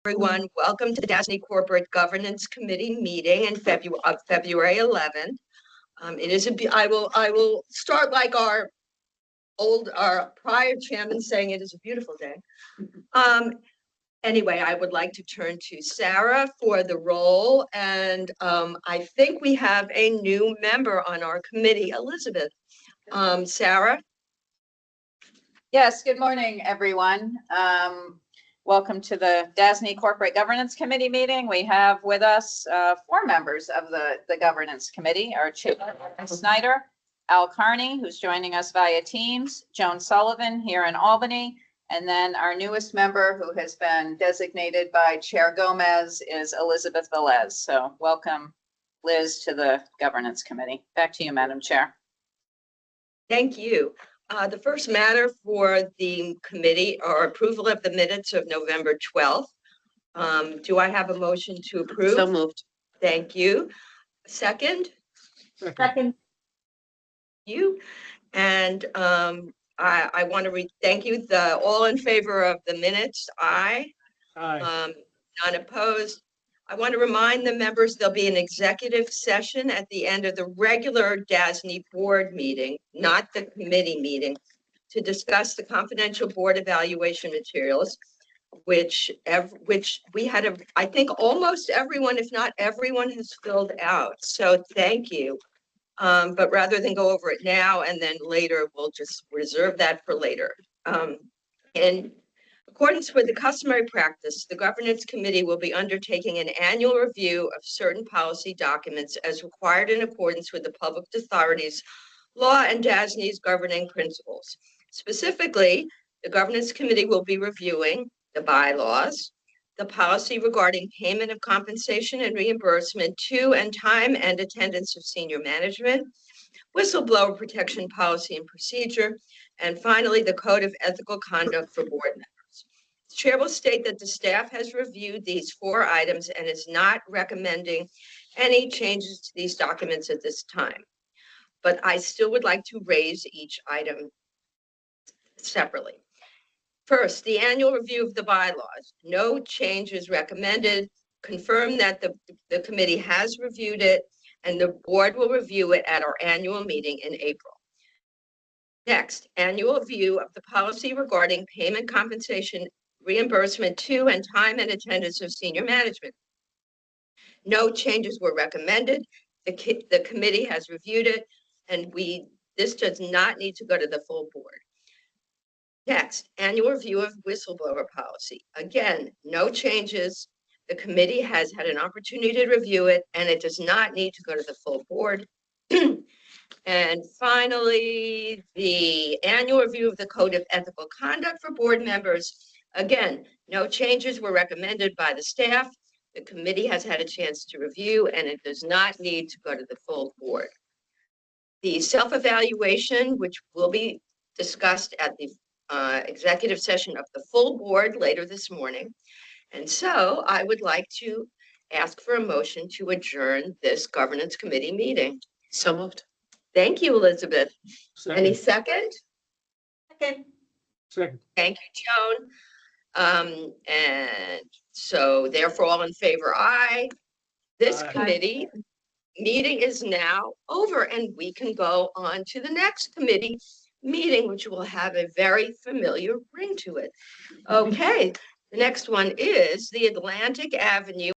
Everyone, welcome to the DASNY Corporate Governance Committee meeting in February 11th. I will start like our prior chairman saying it is a beautiful day. Anyway, I would like to turn to Sarah for the roll, and I think we have a new member on our committee, Elizabeth. Sarah? Yes, good morning, everyone. Welcome to the DASNY Corporate Governance Committee meeting. We have with us 4 members of the Governance Committee, our Chair, Snyder, Al Carney, who's joining us via Teams, Joan Sullivan here in Albany, and then our newest member who has been designated by Chair Gomez is Elizabeth Velez. So welcome, Liz, to the Governance Committee. Back to you, Madam Chair. Thank you. The first matter for the committee are approval of the minutes of November 12th. Do I have a motion to approve? So moved. Thank you. Second? Second. You. And I want to thank you. All in favor of the minutes, aye. Aye. None opposed. I want to remind the members there'll be an executive session at the end of the regular DASNY board meeting, not the committee meeting, to discuss the confidential board evaluation materials, which we had, I think almost everyone, if not everyone, has filled out. So thank you. But rather than go over it now and then later, we'll just reserve that for later. In accordance with the customary practice, the Governance Committee will be undertaking an annual review of certain policy documents as required in accordance with the Public Authorities Law and DASNY's governing principles. Specifically, the Governance Committee will be reviewing the bylaws, the policy regarding payment of compensation and reimbursement to and time and attendance of senior management, whistleblower protection policy and procedure, and finally, the Code of Ethical Conduct for board members. The chair will state that the staff has reviewed these 4 items and is not recommending any changes to these documents at this time. But I still would like to raise each item separately. First, the annual review of the bylaws. No changes recommended. Confirm that the committee has reviewed it and the board will review it at our annual meeting in April. Next, annual view of the policy regarding payment, compensation, reimbursement to and time and attendance of senior management. No changes were recommended. The committee has reviewed it, and this does not need to go to the full board. Next, annual review of whistleblower policy. Again, no changes. The committee has had an opportunity to review it, and it does not need to go to the full board. And finally, the annual review of the Code of Ethical Conduct for board members. Again, no changes were recommended by the staff. The committee has had a chance to review, and it does not need to go to the full board. The self-evaluation, which will be discussed at the executive session of the full board later this morning. And so I would like to ask for a motion to adjourn this Governance Committee meeting. So moved. Thank you, Elizabeth. Any Second. second? Second. Thank you, Joan. And so therefore, all in favor, aye. This Aye. committee meeting is now over, and we can go on to the next committee meeting, which will have a very familiar ring to it. Okay, the next one is the Atlantic Avenue